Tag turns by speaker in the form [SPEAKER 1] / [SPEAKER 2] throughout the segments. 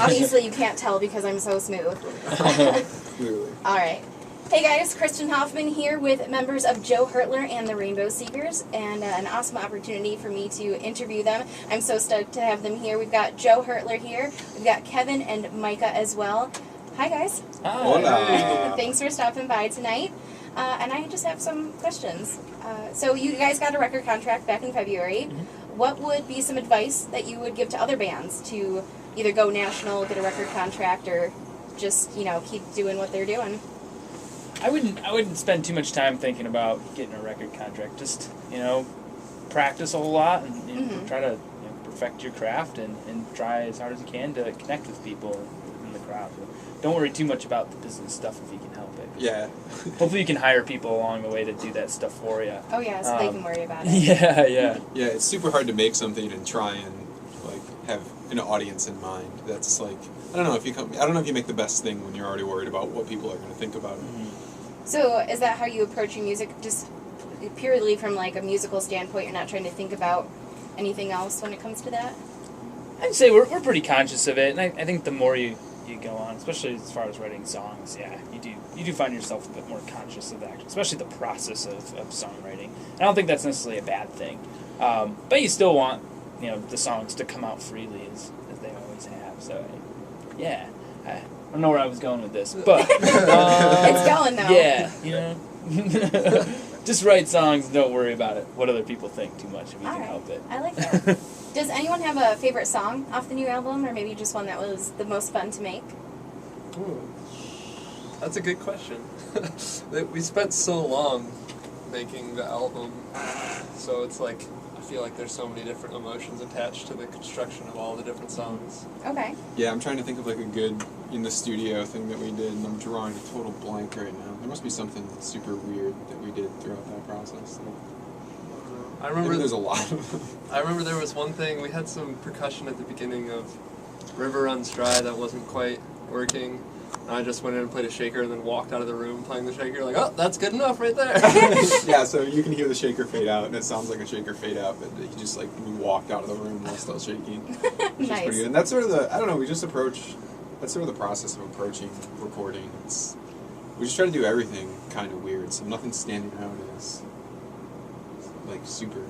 [SPEAKER 1] Obviously, you can't tell because I'm so smooth.
[SPEAKER 2] Clearly.
[SPEAKER 1] All right. Hey guys, Kristen Hoffman here with members of Joe Hertler and the Rainbow Seekers, and an awesome opportunity for me to interview them. I'm so stoked to have them here. We've got Joe Hertler here. We've got Kevin and Micah as well. Hi guys.
[SPEAKER 3] Hi.
[SPEAKER 2] Hola.
[SPEAKER 1] Thanks for stopping by tonight. And I just have some questions. So you guys got a record contract back in February.
[SPEAKER 3] Mm-hmm.
[SPEAKER 1] What would be some advice that you would give to other bands to either go national, get a record contract, or just, you know, keep doing what they're doing?
[SPEAKER 3] I wouldn't spend too much time thinking about getting a record contract. Just, practice a whole lot and try to perfect your craft and try as hard as you can to connect with people in the crowd. Don't worry too much about the business stuff if you can help it.
[SPEAKER 2] Yeah.
[SPEAKER 3] Hopefully you can hire people along the way to do that stuff for you.
[SPEAKER 1] Oh yeah, so they can worry about it.
[SPEAKER 3] Yeah, yeah.
[SPEAKER 2] Yeah, it's super hard to make something and try and have an audience in mind. That's I don't know if you make the best thing when you're already worried about what people are going to think about it.
[SPEAKER 1] So is that how you approach your music, just purely from like a musical standpoint? You're not trying to think about anything else when it comes to that?
[SPEAKER 3] I'd say we're pretty conscious of it, and I think the more you go on, especially as far as writing songs, you do find yourself a bit more conscious of that, especially the process of songwriting. I don't think that's necessarily a bad thing, but you still want the songs to come out freely as they always have. So yeah, I don't know where I was going with this, but
[SPEAKER 1] it's going though.
[SPEAKER 3] Yeah, just write songs. Don't worry about it. What other people think too much if you can help it.
[SPEAKER 1] I like that. Does anyone have a favorite song off the new album, or maybe just one that was the most fun to make?
[SPEAKER 4] Ooh, that's a good question. We spent so long making the album, so it's like I feel like there's so many different emotions attached to the construction of all the different songs.
[SPEAKER 1] Okay.
[SPEAKER 2] Yeah, I'm trying to think of a good in the studio thing that we did, and I'm drawing a total blank right now. There must be something super weird that we did throughout that process.
[SPEAKER 4] I remember
[SPEAKER 2] Maybe there's a lot of them.
[SPEAKER 4] I remember there was one thing, we had some percussion at the beginning of River Runs Dry that wasn't quite working. And I just went in and played a shaker and then walked out of the room playing the shaker, like, oh, that's good enough right there.
[SPEAKER 2] Yeah, so you can hear the shaker fade out, and it sounds like a shaker fade out, but he just walked out of the room while still shaking. Which is pretty good. And that's sort of that's sort of the process of approaching recording. We just try to do everything kind of weird, so nothing's standing out as super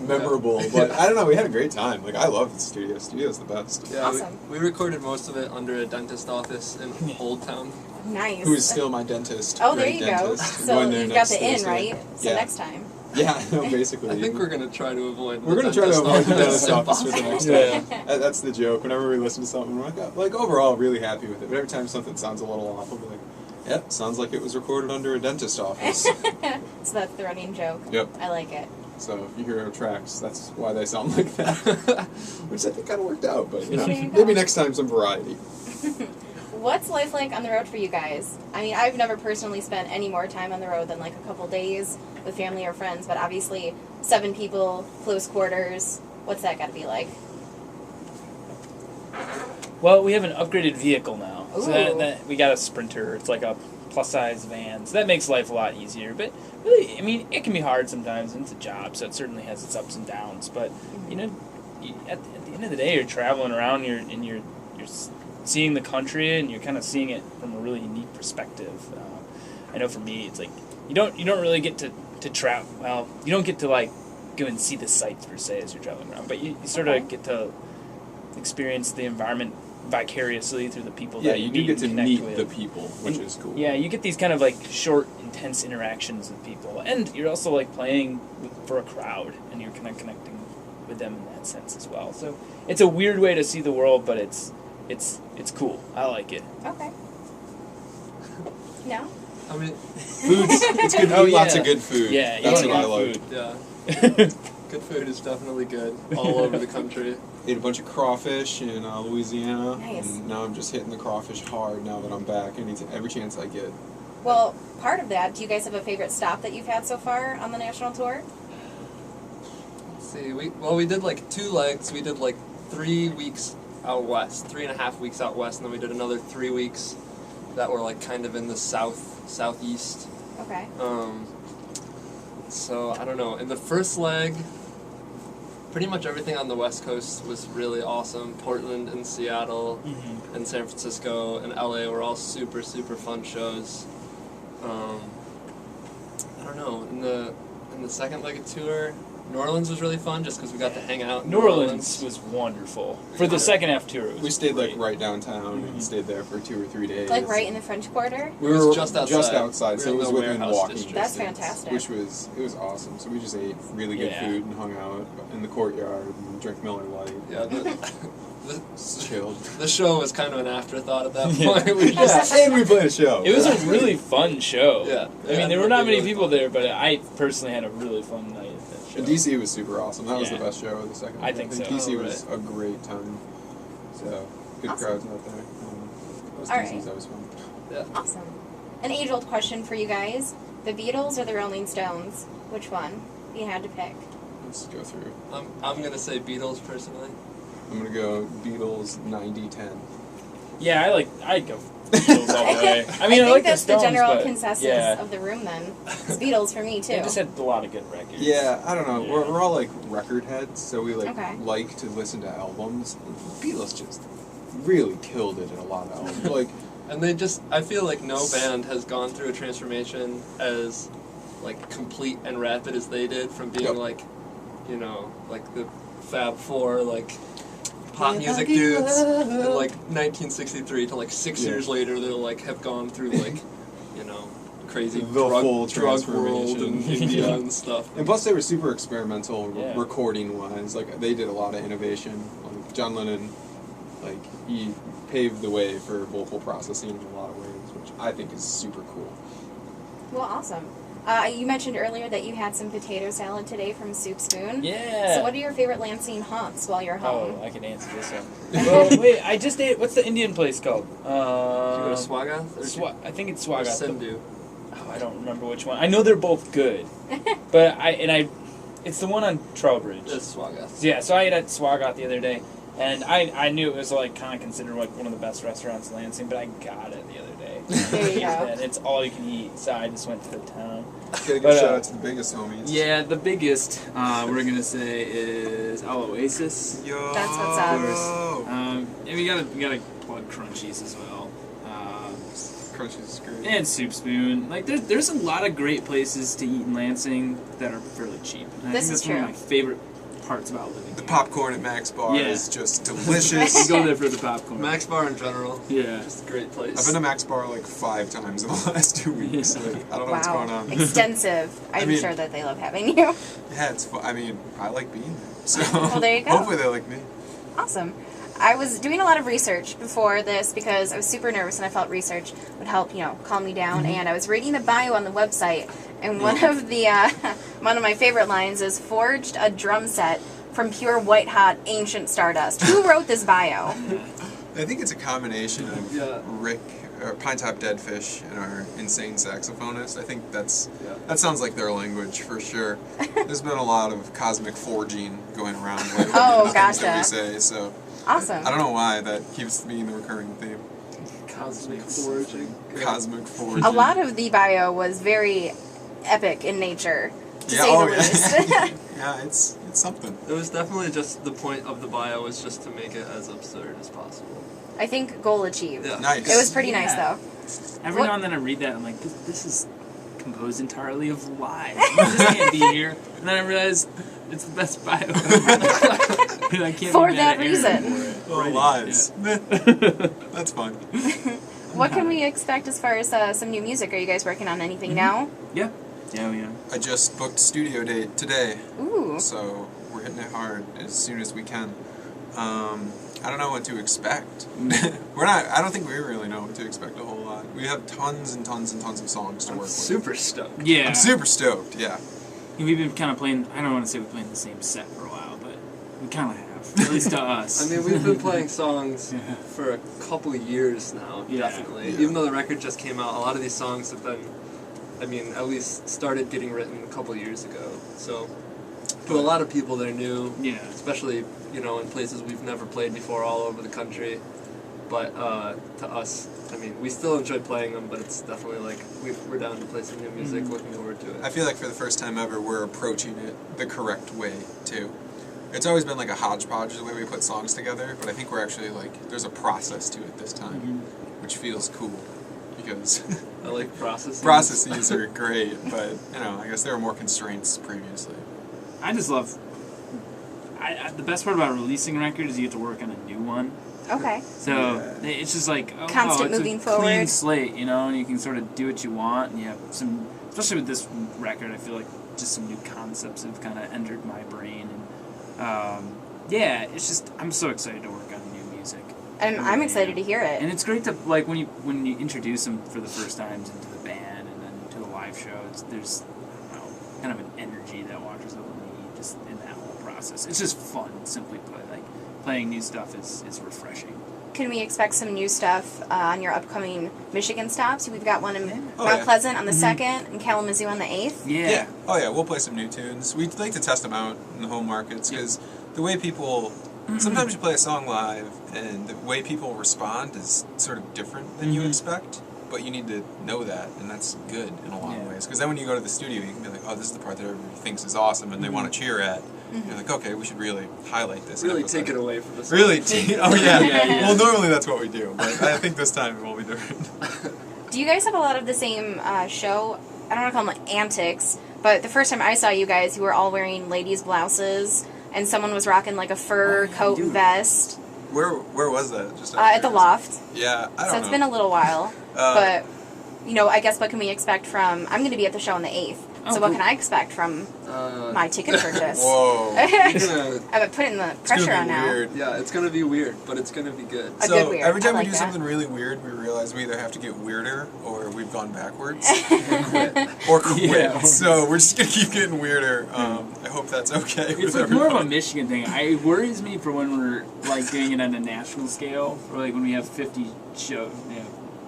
[SPEAKER 2] memorable, but I don't know, we had a great time. I love the studio. Studio's the best.
[SPEAKER 4] Yeah,
[SPEAKER 1] awesome.
[SPEAKER 4] We recorded most of it under a dentist office in Old Town.
[SPEAKER 1] Nice.
[SPEAKER 2] Who is still my dentist.
[SPEAKER 1] Oh, there you
[SPEAKER 2] dentist.
[SPEAKER 1] go. So you've got the in,
[SPEAKER 2] Thursday.
[SPEAKER 1] right? So
[SPEAKER 2] yeah.
[SPEAKER 1] Next time.
[SPEAKER 2] Yeah, no, basically.
[SPEAKER 4] I think we're going to try to avoid
[SPEAKER 2] We're going to try to avoid the dentist office for the next time.
[SPEAKER 3] Yeah.
[SPEAKER 2] That's the joke. Whenever we listen to something, we're overall really happy with it. But every time something sounds a little off, we'll be like, yep, sounds like it was recorded under a dentist office.
[SPEAKER 1] So that's the running joke.
[SPEAKER 2] Yep.
[SPEAKER 1] I like it.
[SPEAKER 2] So if you hear our tracks, that's why they sound like that. Which I think kind of worked out, but
[SPEAKER 1] There you go.
[SPEAKER 2] maybe next time some variety.
[SPEAKER 1] What's life like on the road for you guys? I mean, I've never personally spent any more time on the road than a couple days with family or friends, but obviously 7 people, close quarters. What's that got to be like?
[SPEAKER 3] Well, we have an upgraded vehicle now.
[SPEAKER 1] Ooh.
[SPEAKER 3] So that we got a Sprinter. It's like a plus-size van. So that makes life a lot easier. But really, I mean, it can be hard sometimes, and it's a job, so it certainly has its ups and downs. But, at the end of the day, you're traveling around, you're seeing the country, and you're kind of seeing it from a really unique perspective. I know for me, it's you don't really get to travel. Well, you don't get to go and see the sights per se as you're traveling around, but you sort of get to experience the environment vicariously through the people that you
[SPEAKER 2] do get to meet
[SPEAKER 3] with.
[SPEAKER 2] the people, which is cool.
[SPEAKER 3] Yeah, you get these kind of short, intense interactions with people, and you're also playing for a crowd, and you're kind of connecting with them in that sense as well. So it's a weird way to see the world, but it's cool. I like it.
[SPEAKER 1] Okay. No?
[SPEAKER 4] I mean,
[SPEAKER 2] It's good to eat lots of good food.
[SPEAKER 3] Yeah,
[SPEAKER 2] that's
[SPEAKER 3] eat
[SPEAKER 2] what I
[SPEAKER 3] good
[SPEAKER 2] like.
[SPEAKER 3] food.
[SPEAKER 4] yeah. Good food is definitely good all over the country.
[SPEAKER 2] Ate a bunch of crawfish in Louisiana,
[SPEAKER 1] Nice.
[SPEAKER 2] and now I'm just hitting the crawfish hard now that I'm back. Every chance I get.
[SPEAKER 1] Well, part of that, do you guys have a favorite stop that you've had so far on the national tour?
[SPEAKER 4] Let's see, we did 2 legs. We did 3 weeks out west, 3.5 weeks out west, and then we did another 3 weeks that were kind of in the southeast.
[SPEAKER 1] Okay.
[SPEAKER 4] So I don't know. In the first leg, pretty much everything on the West Coast was really awesome. Portland and Seattle and San Francisco and LA were all super, super fun shows. I don't know, in the second leg of tour, New Orleans was really fun just because we got to hang out in
[SPEAKER 3] New Orleans was wonderful. For the second half tour, it was
[SPEAKER 2] We stayed
[SPEAKER 3] great.
[SPEAKER 2] like right downtown and stayed there for 2 or 3 days.
[SPEAKER 1] Like right in the French Quarter?
[SPEAKER 2] We
[SPEAKER 4] It was
[SPEAKER 2] were
[SPEAKER 4] just
[SPEAKER 2] outside,
[SPEAKER 4] outside.
[SPEAKER 2] so it
[SPEAKER 4] We were
[SPEAKER 2] was
[SPEAKER 4] in the
[SPEAKER 2] within
[SPEAKER 4] warehouse
[SPEAKER 2] walking
[SPEAKER 4] district.
[SPEAKER 1] That's
[SPEAKER 2] distance,
[SPEAKER 1] fantastic.
[SPEAKER 2] which was awesome. So we just ate really good
[SPEAKER 3] Yeah.
[SPEAKER 2] food and hung out in the courtyard and drank Miller Lite.
[SPEAKER 4] Yeah,
[SPEAKER 2] Chilled.
[SPEAKER 4] the show was kind of an afterthought at that
[SPEAKER 3] Yeah.
[SPEAKER 4] point. We just,
[SPEAKER 2] and we played a show.
[SPEAKER 3] It was a really fun show.
[SPEAKER 4] Yeah.
[SPEAKER 3] I mean,
[SPEAKER 4] Yeah,
[SPEAKER 3] there were not many
[SPEAKER 4] really
[SPEAKER 3] people
[SPEAKER 4] fun.
[SPEAKER 3] there, but I personally had a really fun night at that show.
[SPEAKER 2] And DC was super awesome. That was the
[SPEAKER 3] Yeah.
[SPEAKER 2] best show of the second.
[SPEAKER 3] I think so.
[SPEAKER 2] DC
[SPEAKER 4] Oh,
[SPEAKER 2] was a great time. So good
[SPEAKER 1] Awesome.
[SPEAKER 2] crowds out there. That was
[SPEAKER 1] All
[SPEAKER 2] DC's.
[SPEAKER 1] right.
[SPEAKER 2] That was fun.
[SPEAKER 4] yeah.
[SPEAKER 1] Awesome. An age-old question for you guys. The Beatles or the Rolling Stones? Which one? You had to pick.
[SPEAKER 2] Let's go through.
[SPEAKER 4] I'm gonna say Beatles personally.
[SPEAKER 2] I'm gonna go Beatles 90-10.
[SPEAKER 3] Yeah, I'd go Beatles all the way. I mean, I,
[SPEAKER 1] think
[SPEAKER 3] like
[SPEAKER 1] that's
[SPEAKER 3] the Stones,
[SPEAKER 1] general
[SPEAKER 3] but
[SPEAKER 1] consensus
[SPEAKER 3] yeah,
[SPEAKER 1] of the room then. It's Beatles for me too.
[SPEAKER 3] they just had a lot of good records.
[SPEAKER 2] Yeah, I don't know.
[SPEAKER 3] Yeah.
[SPEAKER 2] We're all like record heads, so we
[SPEAKER 1] Okay.
[SPEAKER 2] like to listen to albums. Beatles just really killed it in a lot of albums. Like
[SPEAKER 4] And I feel like no band has gone through a transformation as, like, complete and rapid as they did from being,
[SPEAKER 2] Yep.
[SPEAKER 4] like, you know, like the Fab Four, like, pop music dudes in, like, 1963 to, like, 6
[SPEAKER 2] Yeah.
[SPEAKER 4] years later they'll, like, have gone through, like, you know, crazy
[SPEAKER 2] The full
[SPEAKER 4] drug world and
[SPEAKER 2] transformation.
[SPEAKER 4] India
[SPEAKER 3] Yeah.
[SPEAKER 4] and stuff.
[SPEAKER 2] And plus, they were super experimental
[SPEAKER 3] Yeah.
[SPEAKER 2] recording-wise. Like, they did a lot of innovation. Like, John Lennon, like, he paved the way for vocal processing in a lot of ways, which I think is super cool.
[SPEAKER 1] Well, awesome. You mentioned earlier that you had some potato salad today from Soup Spoon.
[SPEAKER 3] Yeah.
[SPEAKER 1] So what are your favorite Lansing haunts while you're home?
[SPEAKER 3] Oh, I can answer this one. Well, wait, I just ate. What's the Indian place called?
[SPEAKER 4] Did you go to Swagath? Or
[SPEAKER 3] I think it's
[SPEAKER 4] or
[SPEAKER 3] Swagath.
[SPEAKER 4] Sindhu?
[SPEAKER 3] Oh, I don't remember which one. I know they're both good, but it's the one on Trowbridge.
[SPEAKER 4] It's Swagath.
[SPEAKER 3] Yeah, so I ate at Swagath the other day, and I knew it was like kind of considered like one of the best restaurants in Lansing, but I got it the other day.
[SPEAKER 1] There you go.
[SPEAKER 3] And it's all you can eat, so I just went to the town.
[SPEAKER 2] Gotta give
[SPEAKER 3] But,
[SPEAKER 2] a shout out to the biggest homies.
[SPEAKER 3] Yeah, the biggest we're gonna say is Oasis.
[SPEAKER 2] Yo.
[SPEAKER 1] That's what's up.
[SPEAKER 3] Of course. And we gotta plug Crunchies as well.
[SPEAKER 2] Crunchies is great.
[SPEAKER 3] And Soup Spoon. Like there's a lot of great places to eat in Lansing that are fairly cheap. And I
[SPEAKER 1] This
[SPEAKER 3] think
[SPEAKER 1] is
[SPEAKER 3] that's one of
[SPEAKER 1] true.
[SPEAKER 3] my favorite parts about living
[SPEAKER 2] The
[SPEAKER 3] here.
[SPEAKER 2] popcorn at Max Bar
[SPEAKER 3] Yeah.
[SPEAKER 2] is just
[SPEAKER 3] We
[SPEAKER 2] delicious.
[SPEAKER 3] go there for the popcorn.
[SPEAKER 4] Max Bar in general.
[SPEAKER 3] Yeah.
[SPEAKER 4] Just a great place.
[SPEAKER 2] I've been to Max Bar like 5 times in the last 2 weeks.
[SPEAKER 3] Yeah.
[SPEAKER 2] Like, I don't know what's going
[SPEAKER 1] Wow.
[SPEAKER 2] on.
[SPEAKER 1] Extensive. I'm
[SPEAKER 2] mean-
[SPEAKER 1] sure that they love having you.
[SPEAKER 2] Yeah, it's fun. I mean, I like being there. So
[SPEAKER 1] Well, there you go.
[SPEAKER 2] hopefully they like me.
[SPEAKER 1] Awesome. I was doing a lot of research before this because I was super nervous and I felt research would help, calm me down. And I was reading the bio on the website, and one of the one of my favorite lines is "forged a drum set from pure white hot ancient stardust." Who wrote this bio?
[SPEAKER 2] I think it's a combination of
[SPEAKER 4] Yeah.
[SPEAKER 2] Rick, Pine Top Deadfish, and our insane saxophonist. I think that
[SPEAKER 4] Yeah.
[SPEAKER 2] sounds like their language for sure. There's been a lot of cosmic forging going around lately.
[SPEAKER 1] Oh,
[SPEAKER 2] in the things that
[SPEAKER 1] gotcha.
[SPEAKER 2] we say, so
[SPEAKER 1] Awesome.
[SPEAKER 2] I don't know why that keeps being the recurring theme.
[SPEAKER 4] Cosmic foraging.
[SPEAKER 2] Cosmic forging.
[SPEAKER 1] A lot of the bio was very epic in nature, to say the least.
[SPEAKER 2] Yeah, it's something.
[SPEAKER 4] It was definitely just the point of the bio was just to make it as absurd as possible.
[SPEAKER 1] I think goal achieved.
[SPEAKER 4] Yeah.
[SPEAKER 2] Nice.
[SPEAKER 1] It was pretty nice
[SPEAKER 3] Yeah.
[SPEAKER 1] though.
[SPEAKER 3] Every
[SPEAKER 1] What-
[SPEAKER 3] now and then I read that, I'm like, this is composed entirely of lies. This can't be here. And then I realize it's the best bio ever. And I can't
[SPEAKER 1] For
[SPEAKER 3] be mad
[SPEAKER 1] that
[SPEAKER 3] at Aaron
[SPEAKER 1] reason.
[SPEAKER 3] for it.
[SPEAKER 2] Oh,
[SPEAKER 3] Right.
[SPEAKER 2] lies.
[SPEAKER 3] Yeah.
[SPEAKER 2] That's fun.
[SPEAKER 1] What can we expect as far as some new music? Are you guys working on anything now?
[SPEAKER 3] Yeah. Yeah, yeah.
[SPEAKER 2] I just booked studio date today,
[SPEAKER 1] Ooh.
[SPEAKER 2] so we're hitting it hard as soon as we can. I don't know what to expect. I don't think we really know what to expect a whole lot. We have tons and tons and tons of songs to
[SPEAKER 4] I'm
[SPEAKER 2] work with.
[SPEAKER 4] super stoked.
[SPEAKER 3] Yeah.
[SPEAKER 2] I'm super stoked, yeah.
[SPEAKER 3] We've been kind of playing, I don't want to say we're playing the same set for a while, but we kind of have. At least to us.
[SPEAKER 4] I mean, we've been playing songs
[SPEAKER 3] Yeah.
[SPEAKER 4] for a couple years now,
[SPEAKER 3] Yeah.
[SPEAKER 4] definitely.
[SPEAKER 2] Yeah.
[SPEAKER 4] Even though the record just came out, a lot of these songs have been, at least started getting written a couple years ago. So, to a lot of people, they're new,
[SPEAKER 3] Yeah.
[SPEAKER 4] especially, in places we've never played before all over the country. But to us, we still enjoy playing them, but it's definitely like we're down to play some new music, looking forward to it.
[SPEAKER 2] I feel like for the first time ever, we're approaching it the correct way, too. it's always been like a hodgepodge the way we put songs together, but I think we're actually like, there's a process to it this time, which feels cool, because
[SPEAKER 4] I like
[SPEAKER 2] processes are great, but, you know, I guess there were more constraints previously.
[SPEAKER 3] I just love. The best part about releasing a record is you get to work on a new one.
[SPEAKER 1] Okay.
[SPEAKER 3] So it's just like
[SPEAKER 1] Constant
[SPEAKER 3] it's
[SPEAKER 1] moving
[SPEAKER 3] a
[SPEAKER 1] forward.
[SPEAKER 3] clean slate, you know, and you can sort of do what you want. And you have some, especially with this record, I feel like just some new concepts have kind of entered my brain, and yeah, it's just I'm so excited to work on new music.
[SPEAKER 1] And I'm excited to hear it.
[SPEAKER 3] And it's great to like when you introduce them for the first times into the band and then to a live show. There's I don't know, kind of an energy that washes over me just in that whole process. It's just fun, simply put. Like playing new stuff is refreshing.
[SPEAKER 1] Can we expect some new stuff on your upcoming Michigan stops? We've got one in
[SPEAKER 2] Oh,
[SPEAKER 1] Mount
[SPEAKER 2] yeah.
[SPEAKER 1] Pleasant on the 2nd and Kalamazoo on the 8th.
[SPEAKER 3] Yeah.
[SPEAKER 2] Oh yeah, we'll play some new tunes. We'd like to test them out in the home markets, because the way people, sometimes you play a song live, and the way people respond is sort of different than you expect, but you need to know that, and that's good in a lot of ways. Because then when you go to the studio, you can be like, oh, this is the part that everybody thinks is awesome, and they want to cheer at. You're like, okay, we should really highlight this.
[SPEAKER 4] Really
[SPEAKER 2] episode.
[SPEAKER 4] take it away from the song.
[SPEAKER 2] Really take oh yeah.
[SPEAKER 3] Yeah.
[SPEAKER 2] Well, normally that's what we do, but I think this time it will be different.
[SPEAKER 1] Do you guys have a lot of the same show? I don't want to call them antics, but the first time I saw you guys, you were all wearing ladies' blouses, and someone was rocking like a fur coat and vest.
[SPEAKER 2] Where was that? Just
[SPEAKER 1] At the Loft.
[SPEAKER 2] Yeah, I don't know.
[SPEAKER 1] So it's been a little while, but you know, I guess what can we expect from? I'm going to be at the show on the 8th. So what
[SPEAKER 3] cool.
[SPEAKER 1] can I expect from my ticket purchase?
[SPEAKER 2] Whoa.
[SPEAKER 1] I'm putting the pressure on now.
[SPEAKER 2] Weird.
[SPEAKER 4] Yeah, it's gonna be weird, but it's gonna be good.
[SPEAKER 1] A
[SPEAKER 2] So
[SPEAKER 1] good weird.
[SPEAKER 2] every time
[SPEAKER 1] I
[SPEAKER 2] we
[SPEAKER 1] like
[SPEAKER 2] do
[SPEAKER 1] that.
[SPEAKER 2] something really weird, we realize we either have to get weirder or we've gone backwards.
[SPEAKER 4] Quit.
[SPEAKER 2] Or quit.
[SPEAKER 3] Yeah.
[SPEAKER 2] So we're just gonna keep getting weirder. I hope that's okay
[SPEAKER 3] It's
[SPEAKER 2] with
[SPEAKER 3] like more of a
[SPEAKER 2] everybody.
[SPEAKER 3] Michigan thing. It worries me for when we're like doing it on a national scale, or like when we have 50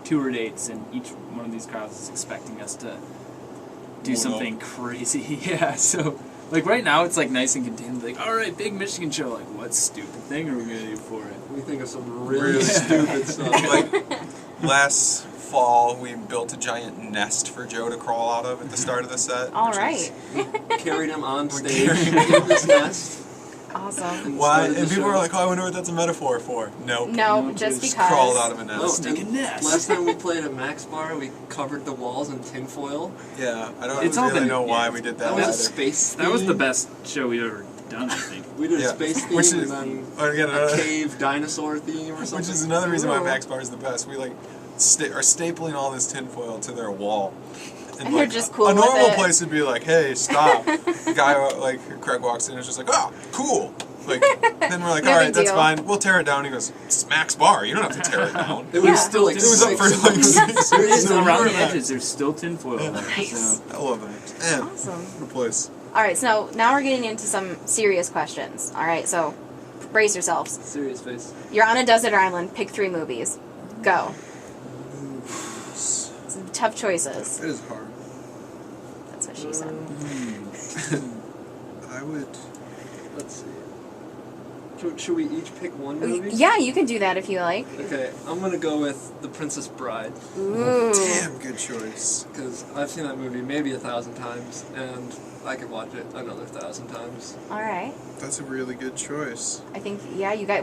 [SPEAKER 3] tour dates, and each one of these crowds is expecting us to do
[SPEAKER 2] Whoa.
[SPEAKER 3] something crazy. Yeah, so like right now it's like nice and contained. Like, all right, big Michigan show. Like, what stupid thing are we gonna do for it?
[SPEAKER 4] We think of some really
[SPEAKER 2] Really
[SPEAKER 4] stupid stuff.
[SPEAKER 2] Like last fall, we built a giant nest for Joe to crawl out of at the start of the set.
[SPEAKER 1] All
[SPEAKER 2] which
[SPEAKER 1] right.
[SPEAKER 2] is
[SPEAKER 4] Carried him on
[SPEAKER 2] We
[SPEAKER 4] stage
[SPEAKER 2] carried
[SPEAKER 4] in this nest.
[SPEAKER 1] Awesome.
[SPEAKER 2] Why?
[SPEAKER 4] started
[SPEAKER 2] And
[SPEAKER 4] the
[SPEAKER 2] people
[SPEAKER 4] show.
[SPEAKER 2] were like, "Oh, I wonder what that's a metaphor for." Nope.
[SPEAKER 1] No,
[SPEAKER 3] No,
[SPEAKER 1] just
[SPEAKER 3] just
[SPEAKER 1] because.
[SPEAKER 2] Crawled out of a
[SPEAKER 4] No,
[SPEAKER 2] nest.
[SPEAKER 3] Snake
[SPEAKER 4] and
[SPEAKER 3] and nest.
[SPEAKER 4] last time we played at Max Bar, we covered the walls in tinfoil.
[SPEAKER 2] Yeah, I don't
[SPEAKER 3] It's all
[SPEAKER 2] really
[SPEAKER 3] been-
[SPEAKER 2] know why
[SPEAKER 3] yeah.
[SPEAKER 2] we did
[SPEAKER 4] That
[SPEAKER 2] that.
[SPEAKER 4] was a
[SPEAKER 2] either.
[SPEAKER 4] space
[SPEAKER 3] That was the
[SPEAKER 4] theme.
[SPEAKER 3] best show we've ever done, I think.
[SPEAKER 4] We did a
[SPEAKER 2] Yeah.
[SPEAKER 4] space theme
[SPEAKER 2] Which
[SPEAKER 4] and
[SPEAKER 2] is-
[SPEAKER 4] then
[SPEAKER 2] Oh, again,
[SPEAKER 4] a
[SPEAKER 2] another-
[SPEAKER 4] cave dinosaur theme or something.
[SPEAKER 2] Which is another reason why
[SPEAKER 1] Ooh.
[SPEAKER 2] Max Bar is the best. We like are stapling all this tinfoil to their wall.
[SPEAKER 1] And they're
[SPEAKER 2] like,
[SPEAKER 1] just cool
[SPEAKER 2] A
[SPEAKER 1] with
[SPEAKER 2] normal
[SPEAKER 1] it.
[SPEAKER 2] place would be like, "Hey, stop!" Guy like Craig walks in and is just like, "Oh, cool." Like then we're like,
[SPEAKER 1] No
[SPEAKER 2] "All
[SPEAKER 1] big
[SPEAKER 2] right, that's
[SPEAKER 1] deal.
[SPEAKER 2] fine. We'll tear it down." He goes, "It's Max Bar. You don't have to tear it down."
[SPEAKER 4] It was
[SPEAKER 1] Yeah.
[SPEAKER 4] still like
[SPEAKER 2] It was up for
[SPEAKER 4] six
[SPEAKER 2] like
[SPEAKER 4] months.
[SPEAKER 2] 6
[SPEAKER 3] There
[SPEAKER 2] years.
[SPEAKER 3] is
[SPEAKER 2] So
[SPEAKER 3] around
[SPEAKER 2] we're
[SPEAKER 3] the
[SPEAKER 2] back.
[SPEAKER 3] edges. There's still tinfoil.
[SPEAKER 2] Yeah.
[SPEAKER 1] Nice.
[SPEAKER 2] I love that. And
[SPEAKER 1] Awesome.
[SPEAKER 2] what a place.
[SPEAKER 1] All right, so now we're getting into some serious questions. All right, so brace yourselves.
[SPEAKER 4] Serious face.
[SPEAKER 1] You're on a desert island. Pick 3 movies. Go. Some tough choices.
[SPEAKER 2] It is hard.
[SPEAKER 1] That's what she said.
[SPEAKER 2] I would.
[SPEAKER 4] Let's see. Should we each pick one movie?
[SPEAKER 1] Yeah, you can do that if you like.
[SPEAKER 4] Okay, I'm gonna go with The Princess Bride
[SPEAKER 1] Ooh.
[SPEAKER 2] Damn good choice.
[SPEAKER 4] because I've seen that movie maybe 1,000 times, and I could watch it another 1,000 times.
[SPEAKER 1] All right.
[SPEAKER 2] That's a really good choice.
[SPEAKER 1] I think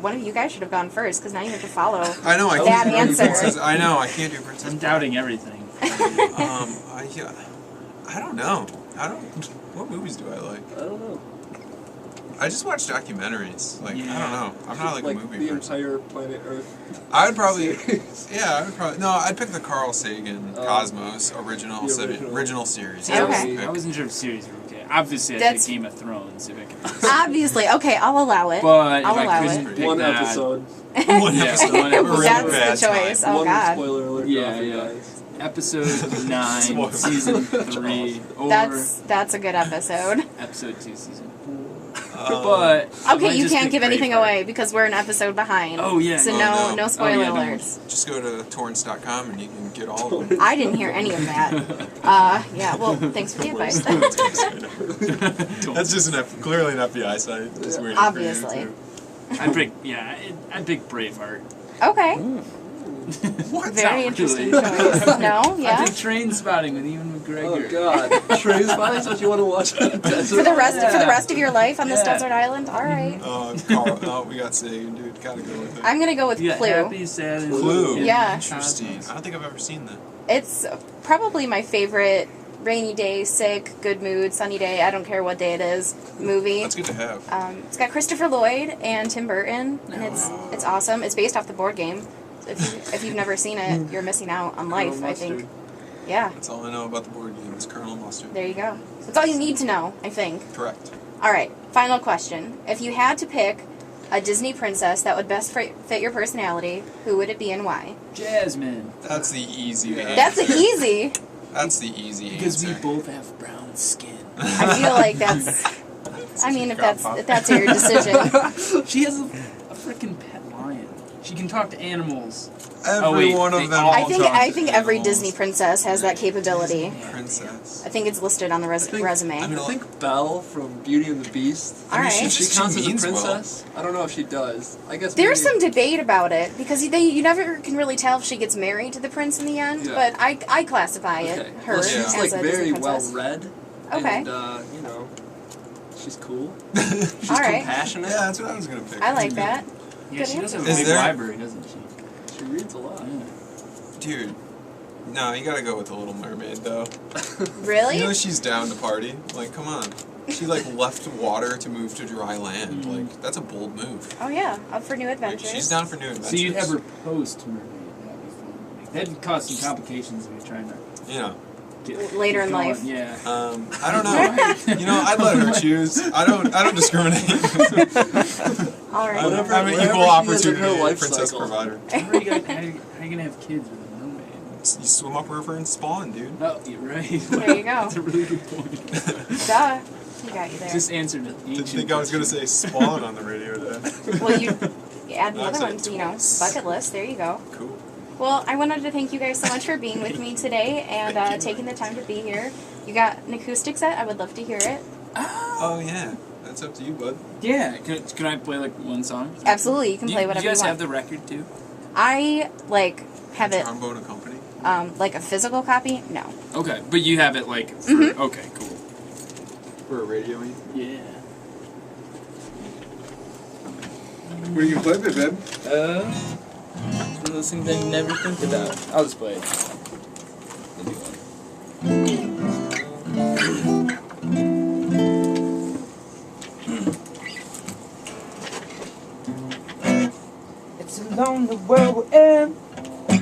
[SPEAKER 1] one of you guys should have gone first because now you have to follow.
[SPEAKER 2] I know. I
[SPEAKER 1] That
[SPEAKER 2] can't do
[SPEAKER 1] answer.
[SPEAKER 2] Princess. I know. I can't do Princess.
[SPEAKER 3] I'm doubting everything.
[SPEAKER 2] I don't know. What movies do I like?
[SPEAKER 4] I don't know.
[SPEAKER 2] I just watch documentaries. Like I don't know. I'm not like a movie
[SPEAKER 4] the
[SPEAKER 2] person.
[SPEAKER 4] entire planet Earth.
[SPEAKER 2] I would probably.
[SPEAKER 4] series.
[SPEAKER 2] Yeah, I would probably. No, I'd pick the Carl Sagan Cosmos original
[SPEAKER 4] the original.
[SPEAKER 2] series.
[SPEAKER 1] Okay.
[SPEAKER 2] I would pick.
[SPEAKER 3] I wasn't sure if series were okay. Obviously, I
[SPEAKER 1] That's-
[SPEAKER 3] picked Game of Thrones if I could.
[SPEAKER 1] Obviously. Okay, I'll allow it.
[SPEAKER 3] But
[SPEAKER 1] I'll
[SPEAKER 3] if
[SPEAKER 1] allow
[SPEAKER 3] I couldn't
[SPEAKER 1] it.
[SPEAKER 3] pick
[SPEAKER 4] One
[SPEAKER 3] that,
[SPEAKER 4] episode.
[SPEAKER 2] One
[SPEAKER 3] Yeah,
[SPEAKER 2] episode.
[SPEAKER 3] one episode.
[SPEAKER 2] Really
[SPEAKER 1] That's
[SPEAKER 2] bad
[SPEAKER 1] the choice.
[SPEAKER 2] time.
[SPEAKER 1] Oh
[SPEAKER 4] One
[SPEAKER 1] God.
[SPEAKER 4] spoiler alert.
[SPEAKER 3] Yeah,
[SPEAKER 4] for you
[SPEAKER 3] yeah.
[SPEAKER 4] guys.
[SPEAKER 3] Episode
[SPEAKER 2] Spoiler.
[SPEAKER 3] 9, season 3, or
[SPEAKER 1] That's a good episode.
[SPEAKER 3] episode 2, season 4.
[SPEAKER 2] Um,
[SPEAKER 3] But I
[SPEAKER 1] Okay,
[SPEAKER 3] might
[SPEAKER 1] you
[SPEAKER 3] just
[SPEAKER 1] can't
[SPEAKER 3] pick
[SPEAKER 1] give anything
[SPEAKER 3] Braveheart.
[SPEAKER 1] away because we're an episode behind.
[SPEAKER 3] Oh, yeah.
[SPEAKER 1] So
[SPEAKER 2] Oh,
[SPEAKER 1] no
[SPEAKER 2] no.
[SPEAKER 1] spoiler
[SPEAKER 3] Oh, yeah, don't
[SPEAKER 1] alerts.
[SPEAKER 2] Just go to torrents.com and you can get all of them.
[SPEAKER 1] I didn't hear any of that. Yeah, well, thanks for the advice.
[SPEAKER 2] That's just clearly an FBI site. Just waiting
[SPEAKER 1] Obviously.
[SPEAKER 2] For you
[SPEAKER 3] I'd pick Braveheart.
[SPEAKER 1] Okay.
[SPEAKER 2] What?
[SPEAKER 1] Very
[SPEAKER 3] Not
[SPEAKER 1] interesting
[SPEAKER 3] really.
[SPEAKER 1] choice. No? Yeah?
[SPEAKER 3] I did Train Spotting with Ewan McGregor.
[SPEAKER 4] Oh God, Train Spotting's what you want to watch on a desert?
[SPEAKER 1] For the rest of your life on this
[SPEAKER 3] Yeah.
[SPEAKER 1] desert island? All right.
[SPEAKER 2] Carl, no, we got Sagan, dude. Gotta go with it.
[SPEAKER 1] I'm gonna go with
[SPEAKER 3] You got
[SPEAKER 1] Clue.
[SPEAKER 3] Happy, Sad, and
[SPEAKER 2] Clue.
[SPEAKER 1] Yeah.
[SPEAKER 2] Interesting. I don't think I've ever seen that.
[SPEAKER 1] It's probably my favorite rainy day, sick, good mood, sunny day, I don't care what day it is, movie.
[SPEAKER 2] That's good to have.
[SPEAKER 1] It's got Christopher Lloyd and Tim Burton, and it's awesome. It's based off the board game. If you've never seen it, you're missing out on life,
[SPEAKER 4] Colonel
[SPEAKER 1] I think.
[SPEAKER 4] Mustard.
[SPEAKER 1] Yeah,
[SPEAKER 2] That's all I know about the board game. It's Colonel Mustard.
[SPEAKER 1] there you go. That's all you need to know, I think.
[SPEAKER 2] Correct.
[SPEAKER 1] All right, final question. If you had to pick a Disney princess that would best fit your personality, who would it be and why?
[SPEAKER 3] Jasmine.
[SPEAKER 2] That's the easy answer.
[SPEAKER 1] That's easy.
[SPEAKER 2] That's the easy
[SPEAKER 3] Because
[SPEAKER 2] answer.
[SPEAKER 3] we both have brown skin.
[SPEAKER 1] I feel like that's. I mean, if that's your decision.
[SPEAKER 3] She has a freaking pet lion. She can talk to animals.
[SPEAKER 2] Every one of them.
[SPEAKER 1] I think every Disney princess has that capability.
[SPEAKER 2] princess.
[SPEAKER 1] I think it's listed on the resume.
[SPEAKER 2] I mean,
[SPEAKER 4] I think Belle from Beauty and the Beast.
[SPEAKER 1] All right.
[SPEAKER 4] She counts as a
[SPEAKER 2] means well.
[SPEAKER 4] princess. I don't know if she does. I guess
[SPEAKER 1] There's some
[SPEAKER 4] maybe-
[SPEAKER 1] debate about it because you never can really tell if she gets married to the prince in the end.
[SPEAKER 4] Yeah.
[SPEAKER 1] But I classify it
[SPEAKER 4] Okay.
[SPEAKER 1] her
[SPEAKER 4] Well, she's
[SPEAKER 1] as
[SPEAKER 4] like
[SPEAKER 1] a
[SPEAKER 4] very
[SPEAKER 1] Disney
[SPEAKER 4] well
[SPEAKER 1] princess.
[SPEAKER 4] read.
[SPEAKER 1] Okay.
[SPEAKER 4] And you know, she's cool. She's
[SPEAKER 1] All right.
[SPEAKER 4] compassionate.
[SPEAKER 2] Yeah, that's what I was gonna pick.
[SPEAKER 1] I like that.
[SPEAKER 3] Yeah,
[SPEAKER 1] Good
[SPEAKER 3] she does have a
[SPEAKER 2] answer.
[SPEAKER 3] big
[SPEAKER 2] Is there-
[SPEAKER 3] library, doesn't she?
[SPEAKER 4] She reads a lot.
[SPEAKER 2] Dude, no, you gotta go with the Little Mermaid though.
[SPEAKER 1] Really?
[SPEAKER 2] You know she's down to party. Like, come on. She like left water to move to dry land. Like, that's a bold move.
[SPEAKER 1] Oh yeah, up for new
[SPEAKER 2] Like,
[SPEAKER 1] adventures.
[SPEAKER 2] she's down for new adventures.
[SPEAKER 3] So you'd have her post mermaid. That'd be fun. Like, that'd cause some complications if you're trying to
[SPEAKER 2] You know.
[SPEAKER 3] get
[SPEAKER 1] Later
[SPEAKER 3] get
[SPEAKER 1] in
[SPEAKER 3] going.
[SPEAKER 1] life.
[SPEAKER 3] Yeah.
[SPEAKER 2] I don't know. You know, I'd let her choose. I don't discriminate.
[SPEAKER 1] All right.
[SPEAKER 4] Whatever-
[SPEAKER 2] I'm an
[SPEAKER 4] whatever
[SPEAKER 2] equal
[SPEAKER 4] she is in
[SPEAKER 2] opportunity
[SPEAKER 4] her life
[SPEAKER 2] princess
[SPEAKER 4] cycle.
[SPEAKER 2] provider.
[SPEAKER 3] How are you gonna have kids with a mermaid?
[SPEAKER 2] You swim upriver and spawn, dude.
[SPEAKER 3] Oh, you're right.
[SPEAKER 1] There you go.
[SPEAKER 3] That's a really good point.
[SPEAKER 1] Duh. He got you there.
[SPEAKER 3] Just answered the
[SPEAKER 2] Didn't
[SPEAKER 3] ancient
[SPEAKER 2] think I was gonna
[SPEAKER 3] question.
[SPEAKER 2] say spawn on the radio today.
[SPEAKER 1] Well, you add
[SPEAKER 2] No, I
[SPEAKER 1] another
[SPEAKER 2] said
[SPEAKER 1] one to,
[SPEAKER 2] twice.
[SPEAKER 1] bucket list. There you go.
[SPEAKER 2] Cool.
[SPEAKER 1] Well, I wanted to thank you guys so much for being with me today and taking the time to be here. You got an acoustic set? I would love to hear it.
[SPEAKER 2] Oh yeah, that's up to you, bud.
[SPEAKER 3] Yeah. Can I play like one song?
[SPEAKER 1] Absolutely, you can play whatever
[SPEAKER 3] you guys
[SPEAKER 1] want.
[SPEAKER 3] have the record too?
[SPEAKER 1] I have it
[SPEAKER 2] Trombone and company.
[SPEAKER 1] like a physical copy. No.
[SPEAKER 3] Okay, but you have it like. For,
[SPEAKER 1] Mm-hmm.
[SPEAKER 3] Okay, cool.
[SPEAKER 2] For a radioing.
[SPEAKER 3] Yeah.
[SPEAKER 2] What are you gonna play, babe?
[SPEAKER 3] One of those things I never think about. I'll just play it. I'll do one.
[SPEAKER 5] It's a lonely world we're in,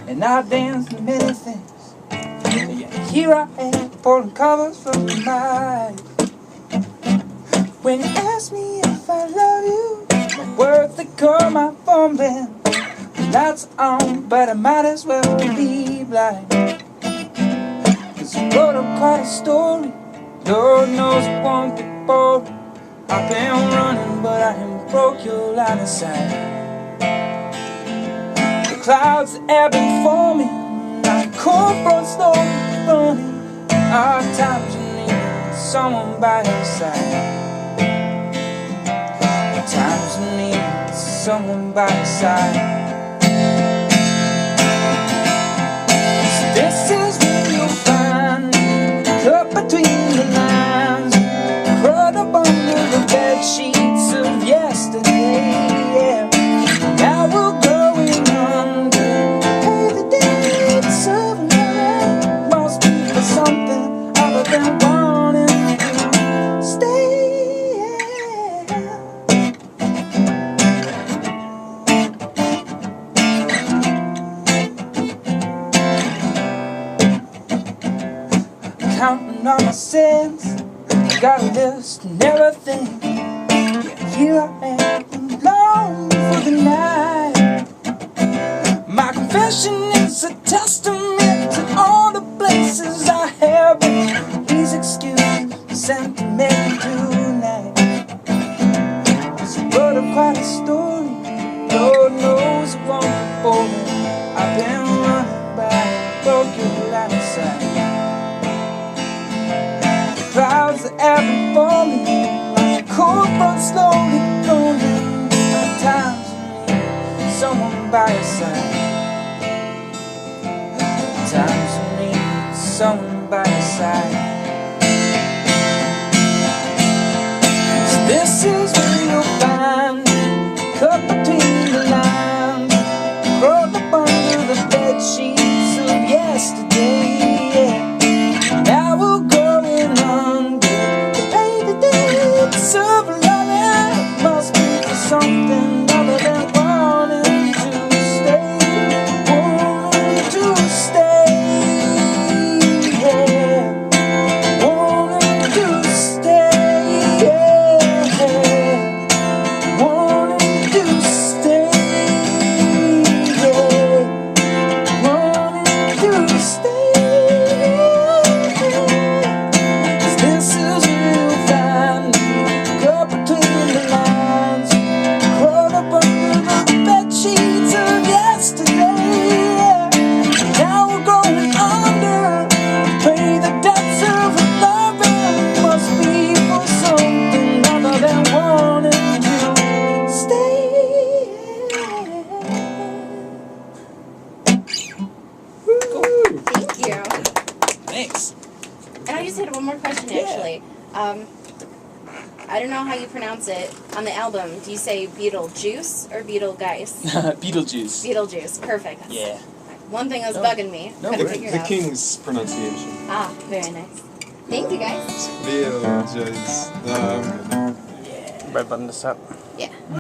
[SPEAKER 5] and I dance to many things. And yet here I am, pulling covers from the night. When you ask me if I love you, my words they come out fumbling. The lights are on, but I might as well be blind. 'Cause you wrote up quite a story, Lord knows it won't be boring. I've been running, but I ain't broke your line of sight. The clouds ebb and fall me, like cold front slowly running. Our times you need someone by your side. Times you need someone by your side. So this is when you'll find cut between the lines, curled up under the bed sheets of yesterday. Yeah. Now we're going under. Hey, the dates of love must be for something other than wanting to stay. Counting all my sins, got a list and everything. Yeah, here I am, alone for the night. My confession is a testament to all the places I have been. Please excuse the sentiment tonight. 'Cause I wrote up quite a story, Lord knows it won't be boring. I've been running by a broken line of sight. Clouds are ebb and falling, like a cold front slowly going. At times you need someone by your side. someone by your side. So this is where you'll find me, cut between the lines, curled up under the bed sheets of yesterday. Yeah. Now we're going under to pay the debts of love. Must be for something other than wanting to stay, wanting to stay. Yeah, wanting to stay. Yeah, wanting to stay. Yeah, wanting to stay. 'Cause this is where you'll find me, cut between the lines, curled up under the bed sheets of yesterday. Now we're going under, pay the debts of loving. Must be for something other than wanting to stay.
[SPEAKER 1] Thank you.
[SPEAKER 3] Thanks.
[SPEAKER 1] And I just had one more question,
[SPEAKER 3] Yeah.
[SPEAKER 1] actually. I don't know how you pronounce it on the album. Do you say Beetlejuice or Beetlegeist?
[SPEAKER 3] Beetlejuice.
[SPEAKER 1] Beetlejuice. Perfect.
[SPEAKER 3] Yeah.
[SPEAKER 1] One thing that was
[SPEAKER 3] No.
[SPEAKER 1] bugging me.
[SPEAKER 3] No,
[SPEAKER 1] Couldn't
[SPEAKER 3] great.
[SPEAKER 1] figure it
[SPEAKER 2] The
[SPEAKER 1] out.
[SPEAKER 2] King's pronunciation.
[SPEAKER 1] Ah, very nice. Thank you, guys.
[SPEAKER 2] Beetlejuice.
[SPEAKER 5] Red button to stop.
[SPEAKER 1] Yeah.